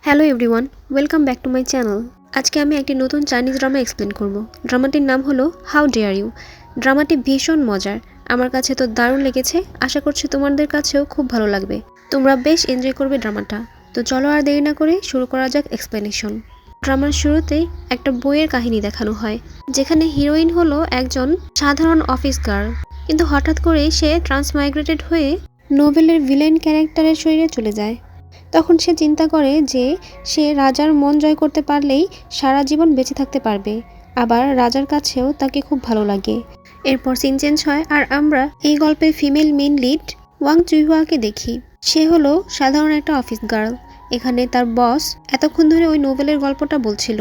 Hello everyone, welcome back to my channel. আজকে আমি একটি নতুন চাইনিজ ড্রামা এক্সপ্লেন করব। ড্রামাটির নাম হলো হাউ ডেয়ার ইউ। ড্রামাটি ভীষণ মজার, আমার কাছে তো দারুণ লেগেছে। আশা করছি তোমাদের কাছেও খুব ভালো লাগবে। তোমরা বেশ এনজয় করবে ড্রামাটা। তো চলো আর দেরি না করে শুরু করা যাক এক্সপ্লেনেশন। ড্রামার শুরুতেই একটা বইয়ের কাহিনী দেখানো হয়, যেখানে হিরোইন হলো একজন সাধারণ অফিস গার্ল, কিন্তু হঠাৎ করেই সে ট্রান্সমাইগ্রেটেড হয়ে নোবেলের ভিলেন ক্যারেক্টারের শরীরে চলে যায়। তখন সে চিন্তা করে যে সে রাজার মন জয় করতে পারলেই সারা জীবন বেঁচে থাকতে পারবে, আবার রাজার কাছেও তাকে খুব ভালো লাগে। এরপর সিন চেঞ্জ হয় আর আমরা এই গল্পে ফিমেল মেইন লিড ওয়াং চুইহুয়াকে দেখি। সে হলো সাধারণ একটা অফিস গার্ল। এখানে তার বস এতক্ষণ ধরে ওই নোভেলের গল্পটা বলছিল।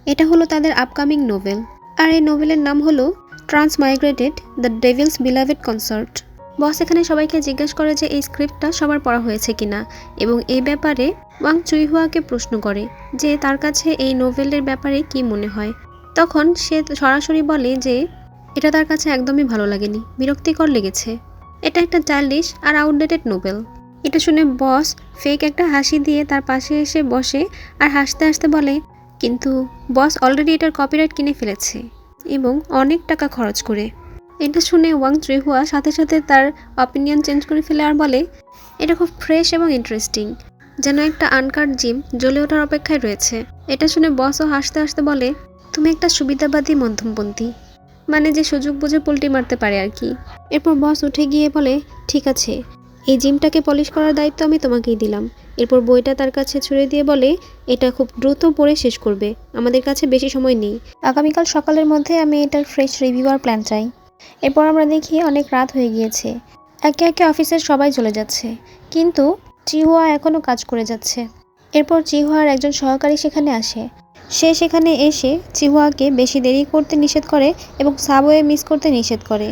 এটা হলো তাদের আপকামিং নোভেল, আর এই নোভেলের নাম হলো ট্রান্সমাইগ্রেটেড দ্য ডেভিলস বিলাভেড কনসার্ট। বস এখানে সবাইকে জিজ্ঞেস করে যে এই স্ক্রিপ্টটা সবার পড়া হয়েছে কিনা, এবং এই ব্যাপারে ওয়াং চুইহুয়াকে প্রশ্ন করে যে তার কাছে এই নোভেলের ব্যাপারে কি মনে হয়। তখন সে সরাসরি বলে যে এটা তার কাছে একদমই ভালো লাগেনি, বিরক্তিকর লেগেছে। এটা একটা চাইল্ডিশ আর আউটডেটেড নোভেল। এটা শুনে বস ফেক একটা হাসি দিয়ে তার পাশে এসে বসে আর হাসতে হাসতে বলে, কিন্তু বস অলরেডি এটার কপিরাইট কিনে ফেলেছে এবং অনেক টাকা খরচ করে। এটা শুনে ওয়াং চুইহুয়া সাথে সাথে তার অপিনিয়ন চেঞ্জ করে ফেলে আর বলে, এটা খুব ফ্রেশ এবং ইন্টারেস্টিং, যেন একটা আনকাট জিম জ্বলে ওঠার অপেক্ষায় রয়েছে। এটা শুনে বসও হাসতে হাসতে বলে, তুমি একটা সুবিধাবাদী মধ্যমপন্থী, মানে যে সুযোগ বুঝে পোল্টি মারতে পারে আর কি। এরপর বস উঠে গিয়ে বলে, ঠিক আছে, এই জিমটাকে পলিশ করার দায়িত্ব আমি তোমাকেই দিলাম। এরপর বইটা তার কাছে ছুড়ে দিয়ে বলে, এটা খুব দ্রুত পড়ে শেষ করবে, আমাদের কাছে বেশি সময় নেই। আগামীকাল সকালের মধ্যে আমি এটার ফ্রেশ রিভিউ আর প্ল্যান চাই। এরপর আমরা দেখি অনেক রাত হয়ে গিয়েছে, একে একে অফিসের সবাই চলে যাচ্ছে, কিন্তু চিহুয়া এখনও কাজ করে যাচ্ছে। এরপর চিহুয়ার একজন সহকারী সেখানে আসে। সে সেখানে এসে চিহুয়াকে বেশি দেরি করতে নিষেধ করে এবং সাবওয়ে মিস করতে নিষেধ করে।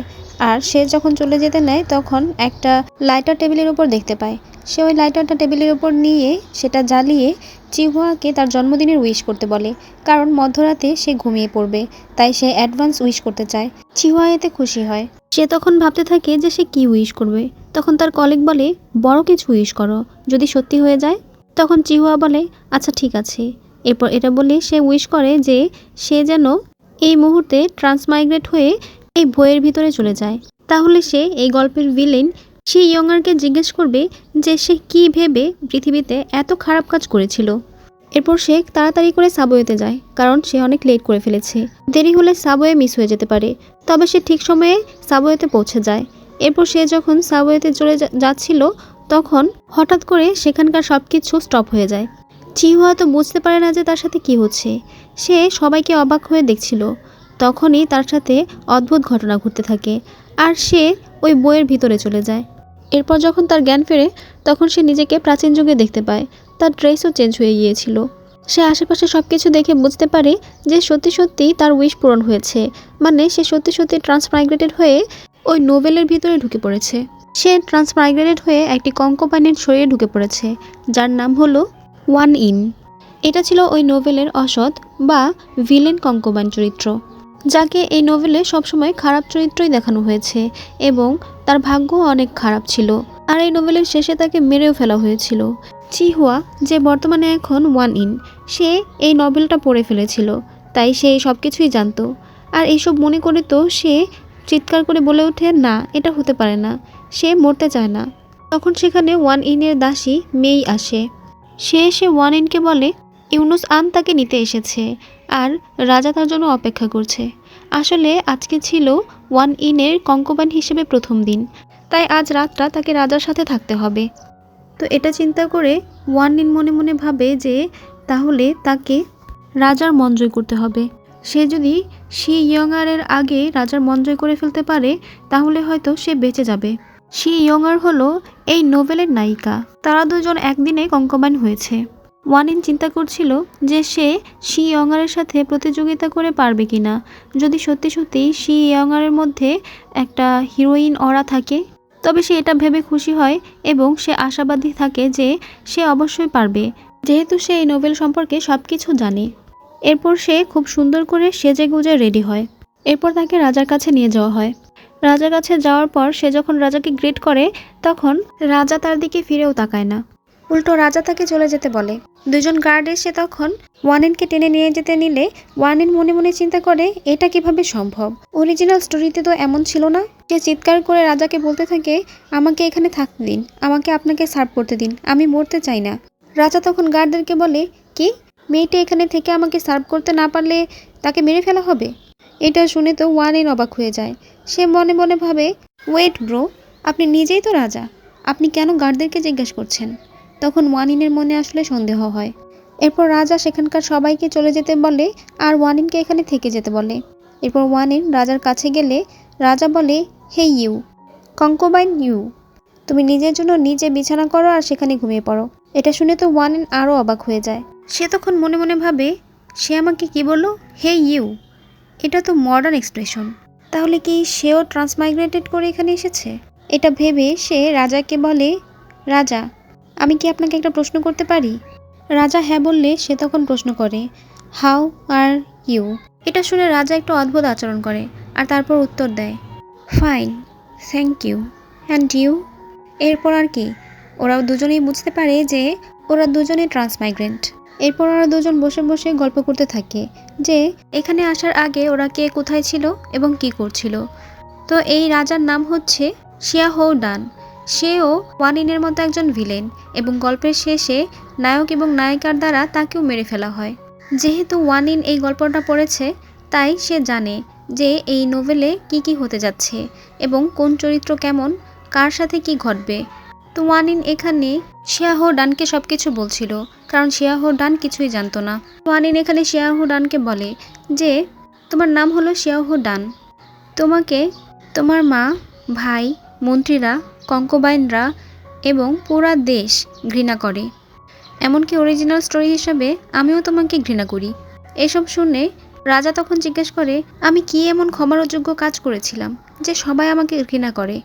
আর সে যখন চলে যেতে নেয় তখন একটা লাইটার টেবিলের উপর দেখতে পায়। সে ওই লাইটারটা টেবিলের উপর নিয়ে সেটা জ্বালিয়ে চিহুয়াকে তার জন্মদিনের উইশ করতে বলে, কারণ মধ্যরাতে সে ঘুমিয়ে পড়বে, তাই সে অ্যাডভান্স উইশ করতে চায়। চিহুয়া এতে খুশি হয়। সে তখন ভাবতে থাকে যে সে কি উইশ করবে। তখন তার কলিগ বলে, বড় কিছু উইশ করো, যদি সত্যি হয়ে যায়। তখন চিহুয়া বলে, আচ্ছা ঠিক আছে। এরপর এটা বলে সে উইশ করে যে সে যেন এই মুহূর্তে ট্রান্সমাইগ্রেট হয়ে এই বইয়ের ভিতরে চলে যায়। তাহলে সে এই গল্পের ভিলেন সে ইয়ঙ্গারকে জিজ্ঞেস করবে যে সে কি ভেবে পৃথিবীতে এত খারাপ কাজ করেছিল। এরপর সে তাড়াতাড়ি করে সাবওয়েতে যায়, কারণ সে অনেক লেট করে ফেলেছে। দেরি হলে সাবওয়ে মিস হয়ে যেতে পারে। তবে সে ঠিক সময়ে সাবওয়েতে পৌঁছে যায়। এরপর সে যখন সাবওয়েতে চলে যাচ্ছিল তখন হঠাৎ করে সেখানকার সব কিছু স্টপ হয়ে যায়। চিহুয়া তো বুঝতে পারে না যে তার সাথে কি হচ্ছে। সে সবাইকে অবাক হয়ে দেখছিল। তখনই তার সাথে অদ্ভুত ঘটনা ঘটতে থাকে আর সে ওই বইয়ের ভিতরে চলে যায়। এরপর যখন তার জ্ঞান ফেরে তখন সে নিজেকে প্রাচীন যুগে দেখতে পায়। তার ড্রেসও চেঞ্জ হয়ে গিয়েছিল। সে আশেপাশে সব কিছু দেখে বুঝতে পারে যে সত্যি সত্যি তার উইশ পূরণ হয়েছে, মানে সে সত্যি সত্যি ট্রান্সমাইগ্রেটেড হয়ে ওই নোবেলের ভিতরে ঢুকে পড়েছে। সে ট্রান্সমাইগ্রেটেড হয়ে একটি কঙ্কোপাইনের শরীরে ঢুকে পড়েছে, যার নাম হলো ওয়ান ইন। এটা ছিল ওই নোভেলের অসৎ বা ভিলেন কঙ্কোবাইন চরিত্র, যাকে এই নোভেলে সবসময় খারাপ চরিত্রই দেখানো হয়েছে এবং তার ভাগ্যও অনেক খারাপ ছিল। আর এই নোভেলের শেষে তাকে মেরেও ফেলা হয়েছিল। চিহুয়া, যে বর্তমানে এখন ওয়ান ইন, সে এই নভেলটা পড়ে ফেলেছিল, তাই সে সব কিছুই জানতো। আর এইসব মনে করে তো সে চিৎকার করে বলে ওঠে, না, এটা হতে পারে না, সে মরতে চায় না। তখন সেখানে ওয়ান ইনের দাসী মেই আসে। সে এসে ওয়ান ইনকে বলে ইউনুস আন তাকে নিতে এসেছে আর রাজা তার জন্য অপেক্ষা করছে। আসলে আজকে ছিল ওয়ান ইনের কঙ্কোবাইন হিসেবে প্রথম দিন, তাই আজ রাতটা তাকে রাজার সাথে থাকতে হবে। তো এটা চিন্তা করে ওয়ান ইন মনে মনে ভাবে যে তাহলে তাকে রাজার মন জয় করতে হবে। সে যদি শি ইয়ঙ্গারের আগে রাজার মন জয় করে ফেলতে পারে তাহলে হয়তো সে বেঁচে যাবে। শি ইয়ঙ্গার হলো এই নোভেলের নায়িকা। তারা দুজন একদিনে কঙ্কোবাইন হয়েছে। ওয়ান ইন চিন্তা করছিল যে সে শি ইয়ঙ্গারের সাথে প্রতিযোগিতা করে পারবে কিনা। যদি সত্যি সত্যি শি ইয়ঙ্গারের মধ্যে একটা হিরোইন অরা থাকে তবে সে এটা ভেবে খুশি হয় এবং সে আশাবাদী থাকে যে সে অবশ্যই পারবে, যেহেতু সে এই নোভেল সম্পর্কে সব কিছু জানে। এরপর সে খুব সুন্দর করে সেজে গুজে রেডি হয়। এরপর তাকে রাজার কাছে নিয়ে যাওয়া হয়। রাজার কাছে যাওয়ার পর সে যখন রাজাকে গ্রিট করে তখন রাজা তার দিকে ফিরেও তাকায় না। উল্টো রাজা তাকে চলে যেতে বলে। দুজন গার্ড এসে তখন ওয়ানিনকে টেনে নিয়ে যেতে নিলে ওয়ানিন মনে মনে চিন্তা করে এটা কিভাবে সম্ভব, অরিজিনাল স্টোরিতে তো এমন ছিল না। সে চিৎকার করে রাজাকে বলতে থাকে, আমাকে এখানে থাকতে দিন, আমাকে আপনাকে সার্ভ করতে দিন, আমি মরতে চাই না। রাজা তখন গার্ডদেরকে বলে, কি, মেয়েটি এখানে থেকে আমাকে সার্ভ করতে না পারলে তাকে মেরে ফেলা হবে? এটা শুনে তো ওয়ানিন অবাক হয়ে যায়। সে মনে মনে ভাবে, ওয়েট ব্রো, আপনি নিজেই তো রাজা, আপনি কেন গার্ডদেরকে জিজ্ঞেস করছেন? তখন ওয়ানিনের মনে আসলে সন্দেহ হয়। এরপর রাজা সেখানকার সবাইকে চলে যেতে বলে আর ওয়ানিনকে এখানে থেকে যেতে বলে। এরপর ওয়ানিন রাজার কাছে গেলে রাজা বলে, হে ইউ কঙ্কোবাইন, ইউ, তুমি নিজের জন্য নিজে বিছানা করো আর সেখানে ঘুমিয়ে পড়ো। এটা শুনে তো ওয়ানিন আরও অবাক হয়ে যায়। সে তখন মনে মনে ভাবে, সে আমাকে কি বলল, হে ইউ, এটা তো মডার্ন এক্সপ্রেশন, তাহলে কি সেও ট্রান্সমাইগ্রেটেড করে এখানে এসেছে? এটা ভেবে সে রাজাকে বলে, রাজা, আমি কি আপনাকে একটা প্রশ্ন করতে পারি? রাজা হ্যাঁ বললে সে তখন প্রশ্ন করে, হাউ আর ইউ? এটা শুনে রাজা একটু অদ্ভুত আচরণ করে আর তারপর উত্তর দেয়, fine, thank you, and you? এরপর আর কি, ওরাও দুজনেই বুঝতে পারে যে ওরা দুজনেই ট্রান্সমাইগ্রেন্ট। এরপর ওরা দুজন বসে বসে গল্প করতে থাকে যে এখানে আসার আগে ওরা কে কোথায় ছিল এবং কি করছিল। তো এই রাজার নাম হচ্ছে শিয়াহো ডান। সেও ওয়ানিনের মতো একজন ভিলেন এবং গল্পের শেষে নায়ক এবং নায়িকার দ্বারা তাকেও মেরে ফেলা হয়। যেহেতু ওয়ানিন এই গল্পটা পড়েছে তাই সে জানে যে এই নোভেলে কি হতে যাচ্ছে এবং কোন চরিত্র কেমন, কার সাথে কি ঘটবে। তো ওয়ানিন এখানে শিয়াহো ডানকে সব কিছু বলছিল, কারণ শিয়াহো ডান কিছুই জানতো না। ওয়ানিন এখানে শিয়াহো ডানকে বলে যে তোমার নাম হলো শিয়াহো ডান, তোমাকে তোমার মা, ভাই, মন্ত্রীরা, কঙ্কোবাইনরা এবং পুরা দেশ ঘৃণা করে, এমনকি অরিজিনাল স্টোরি হিসাবে আমিও তোমাকে ঘৃণা করি। এসব শুনে রাজা তখন জিজ্ঞেস করে, আমি কি এমন ক্ষমার অযোগ্য কাজ করেছিলাম যে সবাই আমাকে ঘৃণা করে?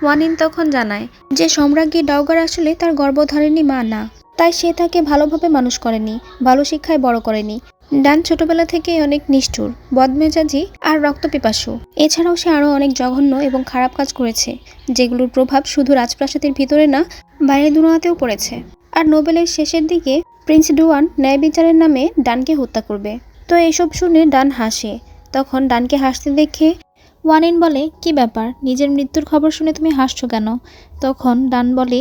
ওয়ানিন তখন জানায় যে সম্রাজ্ঞী ডাওগার আসলে তার গর্ভধারিণী মা না, তাই সে তাকে ভালোভাবে মানুষ করেনি, ভালো শিক্ষায় বড় করেনি। ডান ছোটবেলা থেকে অনেক নিষ্ঠুর, বদমেজাজি আর রক্তপিপাসু। এছাড়াও সে আরও অনেক জঘন্য এবং খারাপ কাজ করেছে, যেগুলোর প্রভাব শুধু রাজপ্রাসাদের ভিতরে না, বাইরে দুনিয়াতেও পড়েছে। আর নোবেলের শেষের দিকে প্রিন্স ডুয়ান ন্যায় বিচারের নামে ডানকে হত্যা করবে। তো এসব শুনে ডান হাসে। তখন ডানকে হাসতে দেখে ওয়ানিন বলে, কি ব্যাপার, নিজের মৃত্যুর খবর শুনে তুমি হাসছো কেন? তখন ডান বলে,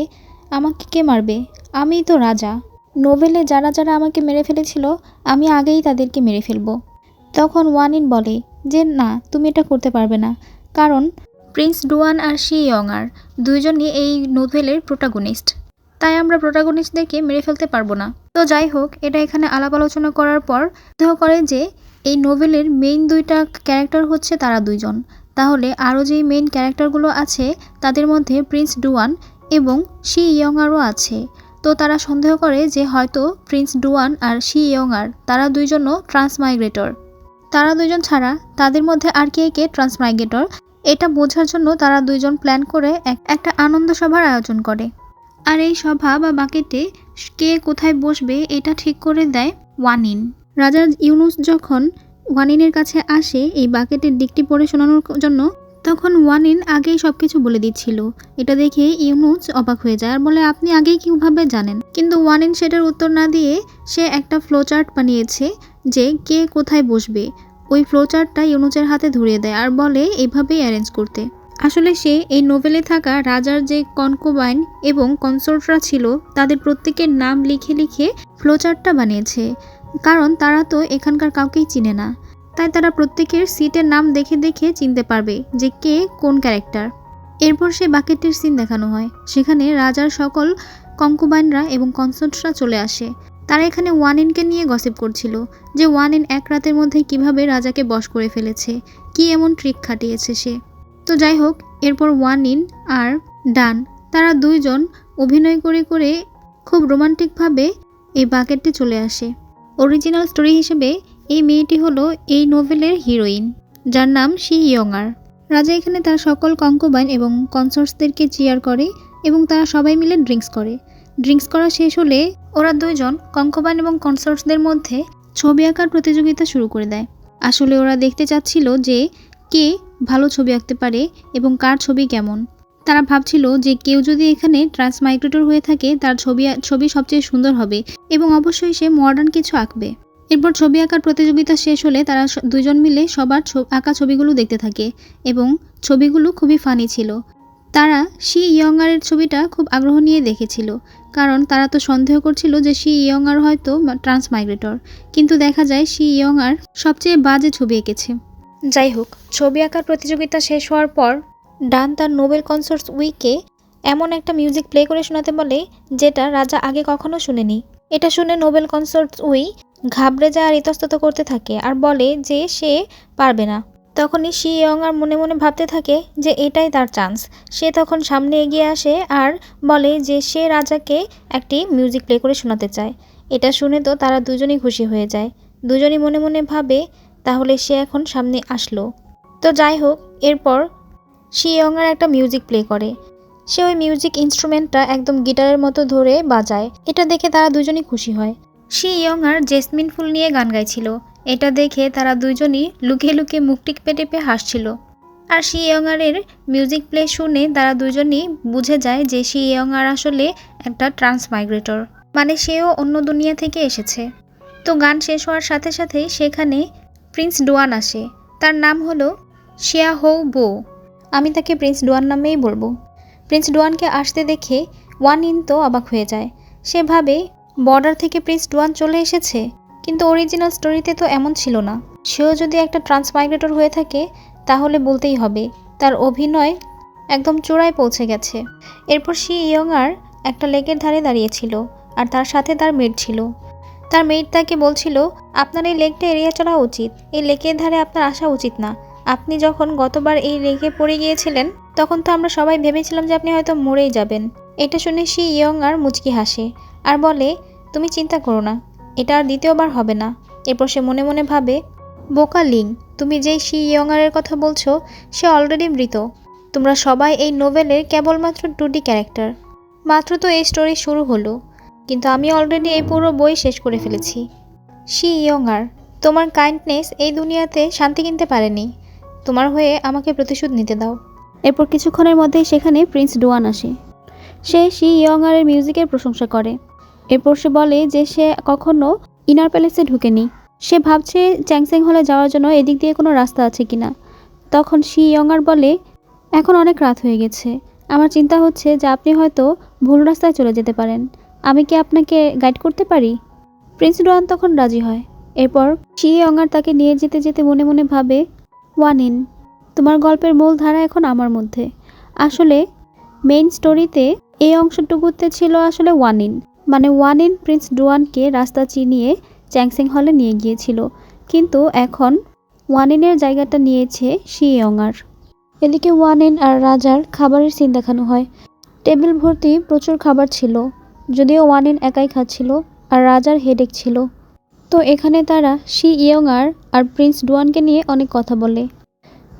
আমাকে কে মারবে, আমিই তো রাজা। নোভেলে যারা যারা আমাকে মেরে ফেলেছিল আমি আগেই তাদেরকে মেরে ফেলবো। তখন ওয়ানিন বলে যে না, তুমি এটা করতে পারবে না, কারণ প্রিন্স ডুয়ান আর শি ইয়ংআর দুইজনই এই নোভেলের প্রোটাগনিস্ট, তাই আমরা প্রোটাগনিস্টদেরকে মেরে ফেলতে পারবো না। তো যাই হোক, এটা এখানে আলাপ আলোচনা করার পর সন্দেহ করে যে এই নোভেলের মেইন দুইটা ক্যারেক্টার হচ্ছে তারা দুইজন, তাহলে আরও যেই মেইন ক্যারেক্টারগুলো আছে তাদের মধ্যে প্রিন্স ডুয়ান এবং শি ইয়ংআরও আছে। তো তারা সন্দেহ করে যে হয়তো প্রিন্স ডুয়ান আর শি ইয়ংআর তারা দুইজনও ট্রান্সমাইগ্রেটর। তারা দুইজন ছাড়া তাদের মধ্যে আর কে কে ট্রান্সমাইগ্রেটর এটা বোঝার জন্য তারা দুইজন প্ল্যান করে একটা আনন্দ সভার আয়োজন করে। আর এই সভা বা বাকেটে কে কোথায় বসবে এটা ঠিক করে দেয় ওয়ানিন। রাজা ইউনুস যখন ওয়ানিনের কাছে আসে এই বাকেটের দিকটি পড়ে শোনানোর জন্য, তখন ওয়ানিন আগেই সবকিছু বলে দিচ্ছিল। এটা দেখে ইউনুস অবাক হয়ে যায় আর বলে, আপনি আগেই কিভাবে জানেন? কিন্তু ওয়ানিন সেটার উত্তর না দিয়ে সে একটা ফ্লোচার্ট বানিয়েছে যে কে কোথায় বসবে। ওই ফ্লোচার্টটা ইউনুসের হাতে ধরিয়ে দেয় আর বলে এভাবেই অ্যারেঞ্জ করতে। আসলে সে এই নোভেলে থাকা রাজার যে কনকোবাইন এবং কনসোর্টরা ছিল তাদের প্রত্যেকের নাম লিখে লিখে ফ্লোচার্টটা বানিয়েছে, কারণ তারা তো এখানকার কাউকেই চিনে না, তাই তারা প্রত্যেকের সিটের নাম দেখে দেখে চিনতে পারবে যে কে কোন ক্যারেক্টার। এরপর সে বাকেটের সিন দেখানো হয়, সেখানে রাজার সকল কঙ্কুবাইনরা এবং কনসোর্টরা চলে আসে। তারা এখানে ওয়ানিনকে নিয়ে গসিপ করছিল যে ওয়ানিন এক রাতের মধ্যে কিভাবে রাজাকে বশ করে ফেলেছে, কি এমন ট্রিক খাটিয়েছে সে। তো যাই হোক, এরপর ওয়ানিন আর ডান তারা দুইজন অভিনয় করে করে খুব রোমান্টিকভাবে এই বাকেটে চলে আসে। অরিজিনাল স্টোরি হিসেবে এই মেয়েটি হলো এই নোভেলের হিরোইন, যার নাম শি ইয়ংআর। রাজা এখানে তার সকল কঙ্কোবাইন এবং কনসোর্টসদেরকে চিয়ার করে এবং তারা সবাই মিলে ড্রিঙ্কস করে। ড্রিঙ্কস করা শেষ হলে ওরা দুইজন কঙ্কোবাইন এবং কনসোর্টসদের মধ্যে ছবি আঁকার প্রতিযোগিতা শুরু করে দেয়। আসলে ওরা দেখতে চাচ্ছিল যে কে ভালো ছবি আঁকতে পারে এবং কার ছবি কেমন। তারা ভাবছিল যে কেউ যদি এখানে ট্রান্সমাইগ্রেটর হয়ে থাকে তার ছবি সবচেয়ে সুন্দর হবে এবং অবশ্যই সে মডার্ন কিছু আঁকবে। এরপর ছবি আঁকার প্রতিযোগিতা শেষ হলে তারা দুজন মিলে সবার আঁকা ছবিগুলো দেখতে থাকে এবং ছবিগুলো খুবই ফানি ছিল। তারা শি ইয়ংআরের ছবিটা খুব আগ্রহ নিয়ে দেখেছিল, কারণ তারা তো সন্দেহ করছিল যে শি ইয়ংআর হয়তো ট্রান্সমাইগ্রেটর, কিন্তু দেখা যায় শি ইয়ংআর সবচেয়ে বাজে ছবি এঁকেছে। যাই হোক, ছবি আঁকার প্রতিযোগিতা শেষ হওয়ার পর ডান তার নোবেল কনসার্টস উইকে এমন একটা মিউজিক প্লে করে শোনাতে বলে যেটা রাজা আগে কখনো শুনেনি। এটা শুনে নোবেল কনসার্টস উই ঘাবড়ে যায় আর ইতস্তত করতে থাকে আর বলে যে সে পারবে না। তখনই শি ইয়ংআর মনে মনে ভাবতে থাকে যে এটাই তার চান্স। সে তখন সামনে এগিয়ে আসে আর বলে যে সে রাজাকে একটি মিউজিক প্লে করে শোনাতে চায়। এটা শুনে তো তারা দুজনেই খুশি হয়ে যায়। দুজনই মনে মনে ভাবে তাহলে সে এখন সামনে আসলো। তো যাই হোক, এরপর শি ইয়ংআর একটা মিউজিক প্লে করে। সে ওই মিউজিক ইনস্ট্রুমেন্টটা একদম গিটারের মতো ধরে বাজায়। এটা দেখে তারা দুজনই খুশি হয়। শি ইয়ংআর জেসমিন ফুল নিয়ে গান গাইছিল। এটা দেখে তারা দুজনই লুকিয়ে লুকিয়ে মুখ টিপে টিপে হাসছিল। আর শি ইয়ংআরের মিউজিক প্লে শুনে তারা দুজনই বুঝে যায় যে শি ইয়ংআর আসলে একটা ট্রান্সমাইগ্রেটর, মানে সেও অন্য দুনিয়া থেকে এসেছে। তো গান শেষ হওয়ার সাথে সাথেই সেখানে প্রিন্স ডুয়ান আসে। তার নাম হলো শিয়া হৌ বো। আমি তাকে প্রিন্স ডুয়ান নামেই বলবো। প্রিন্স ডুয়ানকে আসতে দেখে ওয়ান ইন তো অবাক হয়ে যায়। সে ভাবে বর্ডার থেকে প্রিন্স ডুয়ান চলে এসেছে, কিন্তু অরিজিনাল স্টোরিতে তো এমন ছিল না। সেও যদি একটা ট্রান্সমাইগ্রেটর হয়ে থাকে তাহলে বলতেই হবে তার অভিনয় একদম চূড়ায় পৌঁছে গেছে। এরপর শি ইয়ংআর একটা লেকের ধারে দাঁড়িয়েছিল আর তার সাথে তার মেড ছিল। তার মেড তাকে বলছিল, আপনার এই লেকটা এড়িয়ে চলা উচিত, এই লেকের ধারে আপনার আসা উচিত না। আপনি যখন গতবার এই লেকে পড়ে গিয়েছিলেন তখন তো আমরা সবাই ভেবেছিলাম যে আপনি হয়তো মরেই যাবেন। এটা শুনে শি ইয়ংআর মুচকি হাসে আর বলে, তুমি চিন্তা করো না, এটা আর দ্বিতীয়বার হবে না। এরপর সে মনে মনে ভাবে, বোকা লিং, তুমি যেই শি ইয়ংআরের কথা বলছো সে অলরেডি মৃত। তোমরা সবাই এই নোভেলের কেবলমাত্র 2D ক্যারেক্টার। মাত্র তো এই স্টোরি শুরু হলো, কিন্তু আমি অলরেডি এই পুরো বই শেষ করে ফেলেছি। শি ইয়ংআর, তোমার কাইন্ডনেস এই দুনিয়াতে শান্তি কিনতে পারেনি। তোমার হয়ে আমাকে প্রতিশোধ নিতে দাও। এরপর কিছুক্ষণের মধ্যেই সেখানে প্রিন্স ডুয়ান আসে। সে শি ইয়ংআরের মিউজিকের প্রশংসা করে। এরপর সে বলে যে সে কখনো ইনার প্যালেসে ঢুকেনি। সে ভাবছে চ্যাংসেং হলে যাওয়ার জন্য এদিক দিয়ে কোনো রাস্তা আছে কিনা। তখন শি ইয়ংআর বলে, এখন অনেক রাত হয়ে গেছে, আমার চিন্তা হচ্ছে যে আপনি হয়তো ভুল রাস্তায় চলে যেতে পারেন। আমি কি আপনাকে গাইড করতে পারি? প্রিন্স ডুয়ান তখন রাজি হয়। এরপর শি ইয়ংআর তাকে নিয়ে যেতে যেতে মনে মনে ভাবে, ওয়ান ইন, তোমার গল্পের মূল ধারা এখন আমার মধ্যে। আসলে মেইন স্টোরিতে এই অংশটুকুতে ছিল আসলে ওয়ান ইন, মানে ওয়ান ইন প্রিন্স ডুয়ানকে রাস্তা চিনিয়ে চ্যাংসেং হলে নিয়ে গিয়েছিল, কিন্তু এখন ওয়ান ইনের জায়গাটা নিয়েছে শি ইয়ংআর। এদিকে ওয়ান ইন আর রাজার খাবারের সিন দেখানো হয়। টেবিল ভর্তি প্রচুর খাবার ছিল, যদিও ওয়ান ইন একাই খাচ্ছিল আর রাজার হেডেক ছিল। তো এখানে তারা শি ইয়ংআর আর প্রিন্স ডুয়ানকে নিয়ে অনেক কথা বলে।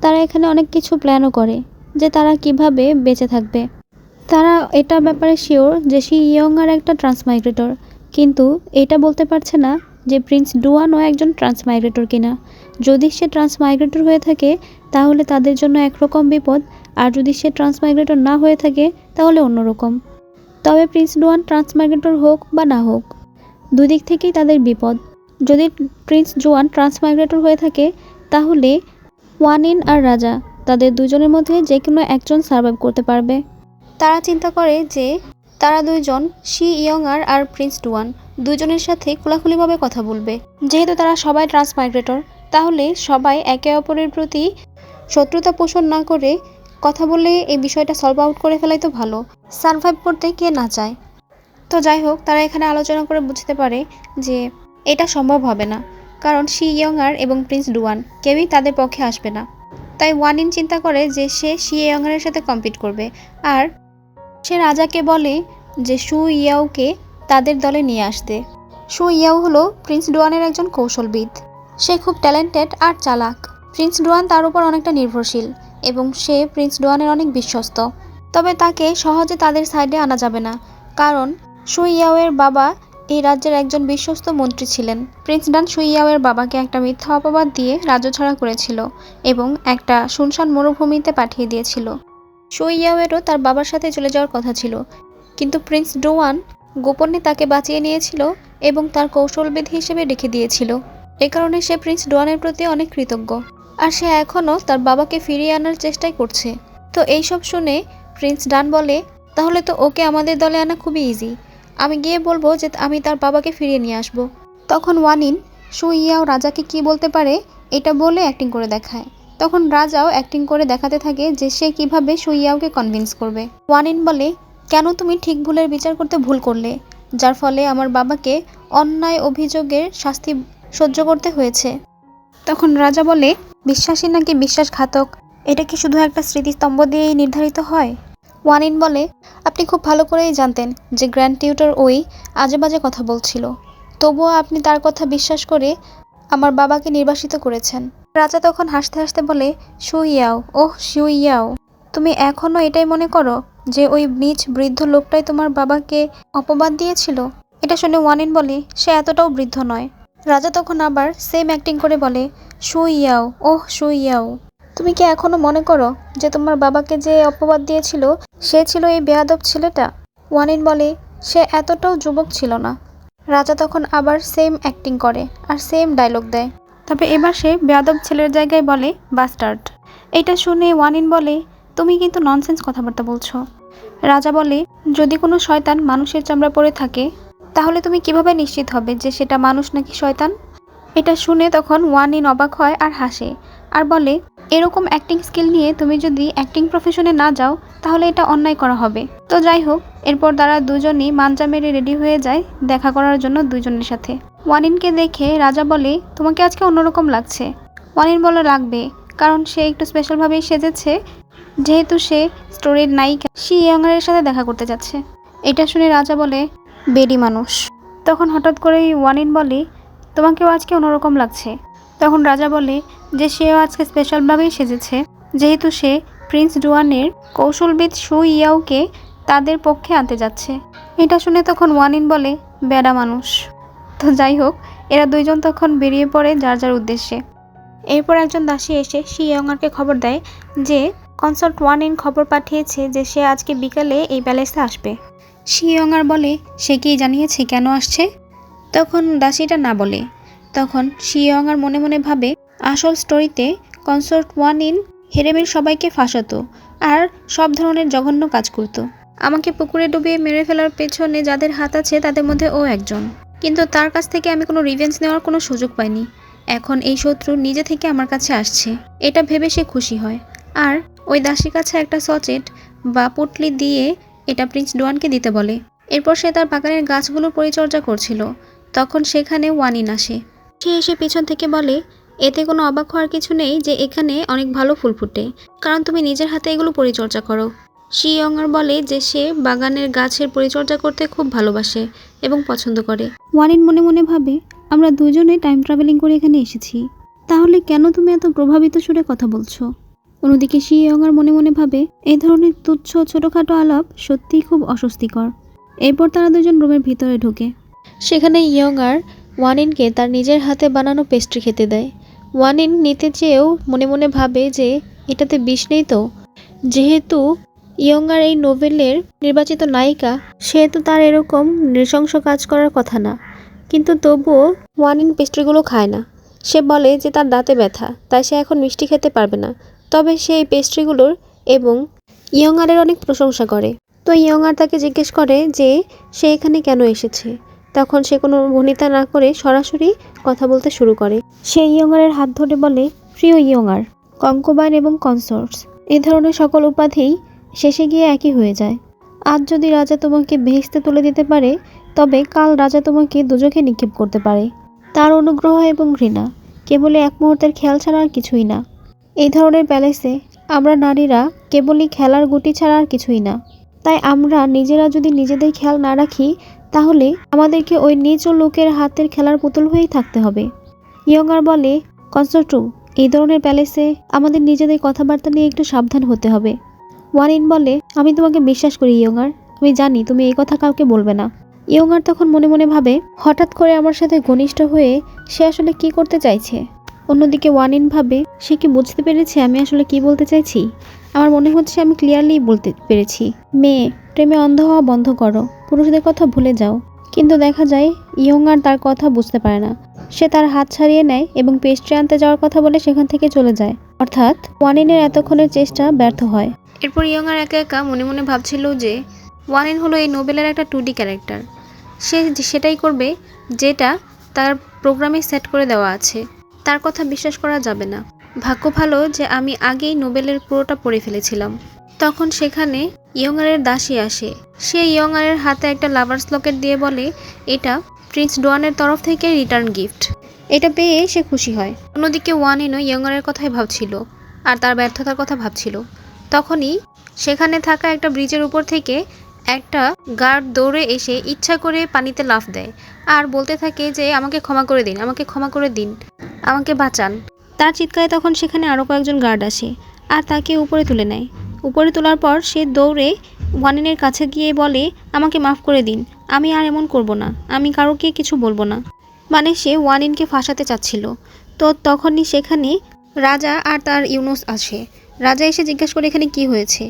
তারা এখানে অনেক কিছু প্ল্যানও করে যে তারা কিভাবে বেঁচে থাকবে। তারা এটা ব্যাপারে শিওর যে শি ইয়ংআর একটা ট্রান্সমাইগ্রেটর, কিন্তু এটা বলতে পারছে না যে প্রিন্স ডুয়ানও একজন ট্রান্সমাইগ্রেটর কিনা। যদি সে ট্রান্সমাইগ্রেটর হয়ে থাকে তাহলে তাদের জন্য একরকম বিপদ, আর যদি সে ট্রান্সমাইগ্রেটর না হয়ে থাকে তাহলে অন্যরকম। তবে প্রিন্স ডুয়ান ট্রান্সমাইগ্রেটর হোক বা না হোক, দুই দিক থেকেই তাদের বিপদ। যদি প্রিন্স ডুয়ান ট্রান্সমাইগ্রেটর হয়ে থাকে তাহলে ওয়ান ইন আর রাজা, তাদের দুজনের মধ্যে যে কোনো একজন সার্ভাইভ করতে পারবে। তারা চিন্তা করে যে তারা দুইজন শি ইয়ংআর আর প্রিন্স ডুয়ান দুজনের সাথে খোলাখুলিভাবে কথা বলবে। যেহেতু তারা সবাই ট্রান্সমাইগ্রেটর, তাহলে সবাই একে অপরের প্রতি শত্রুতা পোষণ না করে কথা বলে এই বিষয়টা সলভ আউট করে ফেলাই তো ভালো। সার্ভাইভ করতে কে না চায়। তো যাই হোক, তারা এখানে আলোচনা করে বুঝতে পারে যে এটা সম্ভব হবে না, কারণ শি ইয়ংআর এবং প্রিন্স ডুয়ান কেউই তাদের পক্ষে আসবে না। তাই ওয়ান ইন চিন্তা করে যে সে শি ইয়ংআরের সাথে কম্পিট করবে, আর সে রাজাকে বলে যে শু ইয়াওকে তাদের দলে নিয়ে আসতে। শু ইয়াও হলো প্রিন্স ডুয়ানের একজন কৌশলবিদ। সে খুব ট্যালেন্টেড আর চালাক। প্রিন্স ডুয়ান তার উপর অনেকটা নির্ভরশীল এবং সে প্রিন্স ডুয়ানের অনেক বিশ্বস্ত। তবে তাকে সহজে তাদের সাইডে আনা যাবে না, কারণ শু ইয়াওয়ের বাবা এই রাজ্যের একজন বিশ্বস্ত মন্ত্রী ছিলেন। প্রিন্স ডান শু ইয়াওয়ের বাবাকে একটা মিথ্যা অপবাদ দিয়ে রাজ্য ছাড়া করেছিল এবং একটা শুনশান মরুভূমিতে পাঠিয়ে দিয়েছিল। শুইয়াওয়েরও তার বাবার সাথে চলে যাওয়ার কথা ছিল, কিন্তু প্রিন্স ডোয়ান গোপনে তাকে বাঁচিয়ে নিয়েছিল এবং তার কৌশলবিদ হিসেবে রেখে দিয়েছিল। এ কারণে সে প্রিন্স ডোয়ানের প্রতি অনেক কৃতজ্ঞ, আর সে এখনও তার বাবাকে ফিরিয়ে আনার চেষ্টাই করছে। তো এইসব শুনে প্রিন্স ডান বলে, তাহলে তো ওকে আমাদের দলে আনা খুবই ইজি। আমি গিয়ে বলবো যে আমি তার বাবাকে ফিরিয়ে নিয়ে আসব। তখন ওয়ানিন শুইয়াও রাজাকে কি বলতে পারে এটা বলে অ্যাক্টিং করে দেখায়। তখন রাজাও অ্যাক্টিং করে দেখাতে থাকে যে সে কিভাবে শুইয়াওকে কনভিন্স করবে। ওয়ানিন বলে, কেন তুমি ঠিক ভুলের বিচার করতে ভুল করলে, যার ফলে আমার বাবাকে অন্যায় অভিযোগের শাস্তি সহ্য করতে হয়েছে। তখন রাজা বলে, বিশ্বাসী নাকি বিশ্বাসঘাতক এটা কি শুধু একটা স্মৃতিস্তম্ভ দিয়েই নির্ধারিত হয়? ওয়ানিন বলে, আপনি খুব ভালো করেই জানতেন যে গ্র্যান্ড টিউটর ওই আজে বাজে কথা বলছিল, তবুও আপনি তার কথা বিশ্বাস করে আমার বাবাকে নির্বাসিত করেছেন। রাজা তখন হাসতে হাসতে বলে, শুইয়াও, ওহ শুইয়াও, তুমি এখনও এটাই মনে করো যে ওই নীচ বৃদ্ধ লোকটাই তোমার বাবাকে অপবাদ দিয়েছিল? এটা শুনে ওয়ানিন বলে, সে এতটাও বৃদ্ধ নয়। রাজা তখন আবার সেম অ্যাক্টিং করে বলে, শুইয়াও, ওহ শুইয়াও, তুমি কি এখনো মনে করো যে তোমার বাবাকে যে অপবাদ দিয়েছিল সে ছিল এই বেয়াদব ছেলেটা? ওয়ানিন বলে, সে এতটাও যুবক ছিল না। রাজা তখন আবার সেম অ্যাক্টিং করে আর সেম ডায়লগ দেয়, তবে এবার সে বেয়াদব ছেলের জায়গায় বলে বাস্টার্ড। এটা শুনে ওয়ানিন বলে, তুমি কিন্তু ননসেন্স কথাবার্তা বলছো। রাজা বলে, যদি কোনো শয়তান মানুষের চামড়া পরে থাকে তাহলে তুমি কিভাবে নিশ্চিত হবে যে সেটা মানুষ নাকি শয়তান? এটা শুনে তখন ওয়ানিন অবাক হয় আর হাসে আর বলে, এরকম অ্যাক্টিং স্কিল নিয়ে তুমি যদি অ্যাক্টিং প্রফেশনে না যাও তাহলে এটা অন্যায় করা হবে। তো যাই হোক, এরপর তারা দুজনই মাঞ্জা মেরে রেডি হয়ে যায় দেখা করার জন্য দুজনের সাথে। ওয়ানিনকে দেখে রাজা বলে, তোমাকে আজকে অন্যরকম লাগছে। ওয়ানিন বলে, লাগবে, কারণ সে একটু স্পেশালভাবেই সেজেছে, যেহেতু সে স্টোরির নায়িকা শি ইয়ংয়ের সাথে দেখা করতে যাচ্ছে। এটা শুনে রাজা বলে, বেডি মানুষ। তখন হঠাৎ করেই ওয়ানিন বলে, তোমাকেও আজকে অন্যরকম লাগছে। তখন রাজা বলে যে সেও আজকে স্পেশালভাবেই সেজেছে, যেহেতু সে প্রিন্স ডুয়ানের কৌশলবিদ শুইয়াওকে তাদের পক্ষে আনতে যাচ্ছে। এটা শুনে তখন ওয়ানিন বলে, বেডা মানুষ। তো যাই হোক, এরা দুইজন তখন বেরিয়ে পড়ে যার যার উদ্দেশ্যে। এরপর একজন দাসী এসে শি ইয়ংকে খবর দেয় যে কনসার্ট ওয়ানিন খবর পাঠিয়েছে যে সে আজকে বিকালে এই প্যালেসে আসবে। শি ইয়ং বলে, সে কি জানিয়েছে কেন আসছে? তখন দাসীটা না বলে। তখন শি ইয়ং মনে মনে ভাবে, আসল স্টোরিতে কনসার্ট ওয়ানিন হেরেমের সবাইকে ফাঁসাতো আর সব ধরনের জঘন্য কাজ করত। আমাকে পুকুরে ডুবিয়ে মেরে ফেলার পেছনে যাদের হাত আছে তাদের মধ্যে ও একজন, কিন্তু তার কাছ থেকে আমি কোনো রিভেঞ্জ নেওয়ার কোনো সুযোগ পাইনি। এখন এই শত্রু নিজে থেকে আমার কাছে আসছে, এটা ভেবে সে খুশি হয় আর ওই দাসীর কাছে একটা সচেট বা পুটলি দিয়ে এটা প্রিন্স ডোয়ানকে দিতে বলে। এরপর সে তার বাগানের গাছগুলোর পরিচর্যা করছিল, তখন সেখানে ওয়ানিন আসে। সে এসে পিছন থেকে বলে, এতে কোনো অবাক হওয়ার কিছু নেই যে এখানে অনেক ভালো ফুল ফুটে, কারণ তুমি নিজের হাতে এগুলো পরিচর্যা করো। শি ইয়ং বলে যে সে বাগানের গাছের পরিচর্যা করতে খুব ভালোবাসে এবং পছন্দ করে। ওয়ানিন মনে মনে ভাবে, আমরা দুজনে টাইম ট্রাভেলিং করে এখানে এসেছি, তাহলে কেন তুমি এত প্রভাবিত সুরে কথা বলছো? অন্যদিকে শি ইয়ং মনে মনে ভাবে, এই ধরনের তুচ্ছ ছোটোখাটো আলাপ সত্যিই খুব অস্বস্তিকর। এরপর তারা দুজন রুমের ভিতরে ঢোকে। সেখানে ইয়ংআর ওয়ানিনকে তার নিজের হাতে বানানো পেস্ট্রি খেতে দেয়। ওয়ানিন নিতে চেয়েও মনে মনে ভাবে যে এটাতে বিষ নেই তো। যেহেতু ইয়ংআর এই নোভেলের নির্বাচিত নায়িকা, সেহেতু তার এরকম নৃশংস কাজ করার কথা না, কিন্তু তবুও ওয়ানিন পেস্ট্রিগুলো খায় না। সে বলে যে তার দাঁতে ব্যথা, তাই সে এখন মিষ্টি খেতে পারবে না। তবে সে এই পেস্ট্রিগুলোর এবং ইয়ংআরের অনেক প্রশংসা করে। তো ইয়ংআর তাকে জিজ্ঞেস করে যে সে এখানে কেন এসেছে। তখন সে কোনো ভনিতা না করে সরাসরি কথা বলতে শুরু করে। সে ইয়ংআরের হাত ধরে বলে, প্রিয় ইয়ংআর, কঙ্কোবাইন এবং কনসর্টস এ ধরনের সকল উপাধিই শেষে গিয়ে একই হয়ে যায়। আজ যদি রাজা তোমাকে বেহেশতে তুলে দিতে পারে, তবে কাল রাজা তোমাকে দুজকে নিক্ষেপ করতে পারে। তার অনুগ্রহ এবং ঘৃণা কেবলই এক মুহূর্তের খেয়াল ছাড়া আর কিছুই না। এই ধরনের প্যালেসে আমরা নারীরা কেবলই খেলার গুটি ছাড়া আর কিছুই না। তাই আমরা নিজেরা যদি নিজেদের খেয়াল না রাখি, তাহলে আমাদেরকে ওই নিচু লোকের হাতের খেলার পুতুল হয়েই থাকতে হবে। ইয়ংআর বলে, কনসার্টু, এই ধরনের প্যালেসে আমাদের নিজেদের কথাবার্তা নিয়ে একটু সাবধান হতে হবে। ওয়ানিন বলে, আমি তোমাকে বিশ্বাস করি ইয়ংআর, আমি জানি তুমি এই কথা কাউকে বলবে না। ইয়ংআর তখন মনে মনে ভাবে, হঠাৎ করে আমার সাথে ঘনিষ্ঠ হয়ে সে আসলে কি করতে চাইছে। অন্যদিকে ওয়ানিন ভাবে সে কি বুঝতে পেরেছে আমি আসলে কি বলতে চাইছি। আমার মনে হচ্ছে আমি ক্লিয়ারলি বলতে পেরেছি, মেয়ে প্রেমে অন্ধ হওয়া বন্ধ করো, পুরুষদের কথা ভুলে যাও। কিন্তু দেখা যায় ইয়ং আর তার কথা বুঝতে পারে না। সে তার হাত ছাড়িয়ে নেয় এবং পেস্ট্রি আনতে যাওয়ার কথা বলে সেখান থেকে চলে যায়। অর্থাৎ ওয়ানিনের এতক্ষণের চেষ্টা ব্যর্থ হয়। এরপর ইয়ং আর একা একা মনে মনে ভাবছিল যে ওয়ানিন হলো এই নোবেলের একটা 2D ক্যারেক্টার। সে সেটাই করবে যেটা তার প্রোগ্রামে সেট করে দেওয়া আছে। তার কথা বিশ্বাস করা যাবে না। ভাগ্য ভালো যে আমি আগেই নোবেলের পুরোটা পড়ে ফেলেছিলাম। তখন সেখানে ইয়ংয়ারের দাসী আসে। সে ইয়ংয়ারের হাতে একটা লাভার্স লকেট দিয়ে বলে এটা প্রিন্স ডোয়ানের তরফ থেকে রিটার্ন গিফট। এটা পেয়ে সে খুশি হয়। অন্যদিকে ওয়ানিনও ইয়ংয়ারের কথাই ভাবছিল আর তার ব্যর্থতার কথা ভাবছিল। তখনই সেখানে থাকা একটা ব্রিজের উপর থেকে একটা গার্ড দৌড়ে এসে ইচ্ছা করে পানিতে লাফ দেয় আর বলতে থাকে যে আমাকে ক্ষমা করে দিন, আমাকে ক্ষমা করে দিন, আমাকে বাঁচান। তার চিৎকারে তখন সেখানে আরও কয়েকজন গার্ড আসে আর তাকে উপরে তুলে নেয়। উপরে তোলার পর সে দৌড়ে ওয়ানিনের কাছে গিয়ে বলে আমাকে মাফ করে দিন, আমি আর এমন করব না, আমি কারোকে কিছু বলবো না। মানে সে ওয়ানিনকে ফাঁসাতে চাচ্ছিল। তো তখনই সেখানে রাজা আর তার ইউনুস আসে। রাজা এসে জিজ্ঞাসা করে এখানে কি হয়েছে।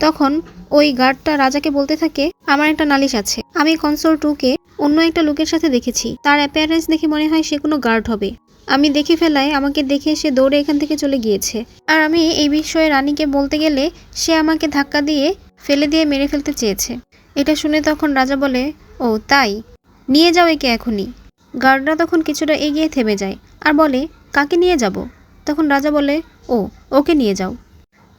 তখন ওই গার্ডটা রাজাকে বলতে থাকে আমার একটা নালিশ আছে। আমি কনসোল 2-কে অন্য একটা লোকের সাথে দেখেছি। তার অ্যাপিয়ারেন্স দেখে মনে হয় সে কোনো গার্ড হবে। আমি দেখে ফেলায় আমাকে দেখে সে দৌড়ে এখান থেকে চলে গিয়েছে। আর আমি এই বিষয়ে রানীকে বলতে গেলে সে আমাকে ধাক্কা দিয়ে ফেলে দিয়ে মেরে ফেলতে চেয়েছে। এটা শুনে তখন রাজা বলে ও তাই, নিয়ে যাও একে এখনই। গার্ডরা তখন কিছুটা এগিয়ে থেমে যায় আর বলে কাকে নিয়ে যাব। তখন রাজা বলে ও ওকে নিয়ে যাও।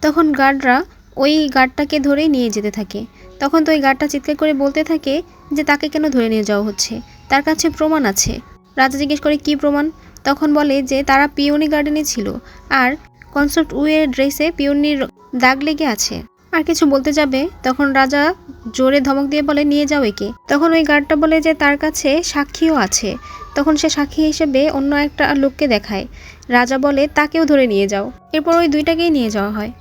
তখন গার্ডরা ওই গার্ডটাকে ধরেই নিয়ে যেতে থাকে। তখন তো ওই গার্ডটা চিৎকার করে বলতে থাকে যে তাকে কেন ধরে নিয়ে যাওয়া হচ্ছে, তার কাছে প্রমাণ আছে। রাজা জিজ্ঞেস করে কী প্রমাণ। তখন বলে যে তারা পিওনি গার্ডেনে ছিল আর কনসেপ্ট উয়ের ড্রেসে পিওনির দাগ লেগে আছে। আর কিছু বলতে যাবে তখন রাজা জোরে ধমক দিয়ে বলে নিয়ে যাও একে। তখন ওই গার্ডটা বলে যে তার কাছে সাক্ষীও আছে। তখন সে সাক্ষী হিসেবে অন্য একটা লোককে দেখায়। রাজা বলে তাকেও ধরে নিয়ে যাও। এরপর ওই দুইটাকেই নিয়ে যাওয়া হয়।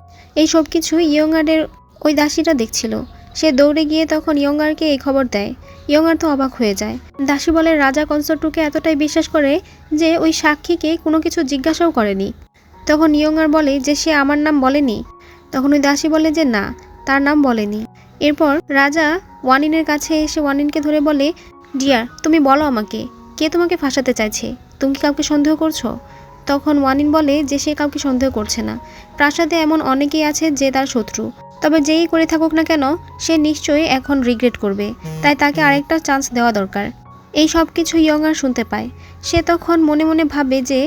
এই সব কিছু ইয়ংয়ারের ওই দাসীটা দেখছিল। সে দৌড়ে গিয়ে তখন ইয়ংয়ারকে এই খবর দেয়। ইয়ংয়ার তো অবাক হয়ে যায়। দাসী বলে রাজা কনসোর্টকে এতটাই বিশ্বাস করে যে ওই সাক্ষীকে কোনো কিছু জিজ্ঞাসাও করেনি। তখন ইয়ংয়ার বলে যে সে আমার নাম বলেনি। তখন ওই দাসী বলে যে না, তার নাম বলেনি। এরপর রাজা ওয়ানিনের কাছে এসে ওয়ানিনকে ধরে বলে ডিয়ার তুমি বলো আমাকে, কে তোমাকে ফাঁসাতে চাইছে? তুমি কি কাউকে সন্দেহ করছো? তখন ওয়ানিন বলে যে সে কাউকে সন্দেহ করছে না। প্রাসাদে এমন অনেকেই আছে যে তার শত্রু, তবে যেই করে থাকুক না কেন সে নিশ্চয়ই এখন রিগ্রেট করবে, তাই তাকে আরেকটা চান্স দেওয়া দরকার। এই সব কিছু ইয়ংয়ার শুনতে পায়। সে তখন মনে মনে ভাবে যে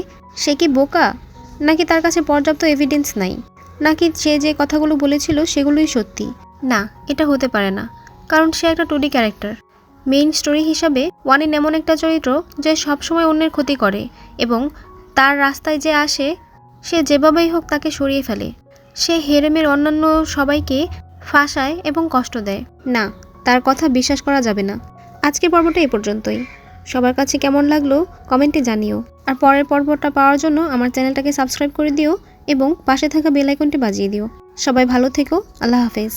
সে কি বোকা, নাকি তার কাছে পর্যাপ্ত এভিডেন্স নাই, নাকি সে যে কথাগুলো বলেছিল সেগুলোই সত্যি। না, এটা হতে পারে না, কারণ সে একটা 2D ক্যারেক্টার। মেইন স্টোরি হিসাবে ওয়ানিন এমন একটা চরিত্র যে সবসময় অন্যের ক্ষতি করে এবং তার রাস্তায় যে আসে সে যেভাবেই হোক তাকে সরিয়ে ফেলে। সে হেরেমের অন্যান্য সবাইকে ফাঁসায় এবং কষ্ট দেয়। না, তার কথা বিশ্বাস করা যাবে না। আজকের পর্বটা এই পর্যন্তই। সবার কাছে কেমন লাগলো কমেন্টে জানিও। আর পরের পর্বটা পাওয়ার জন্য আমার চ্যানেলটাকে সাবস্ক্রাইব করে দিও এবং পাশে থাকা বেল আইকনটি বাজিয়ে দিও। সবাই ভালো থেকো। আল্লাহ হাফেজ।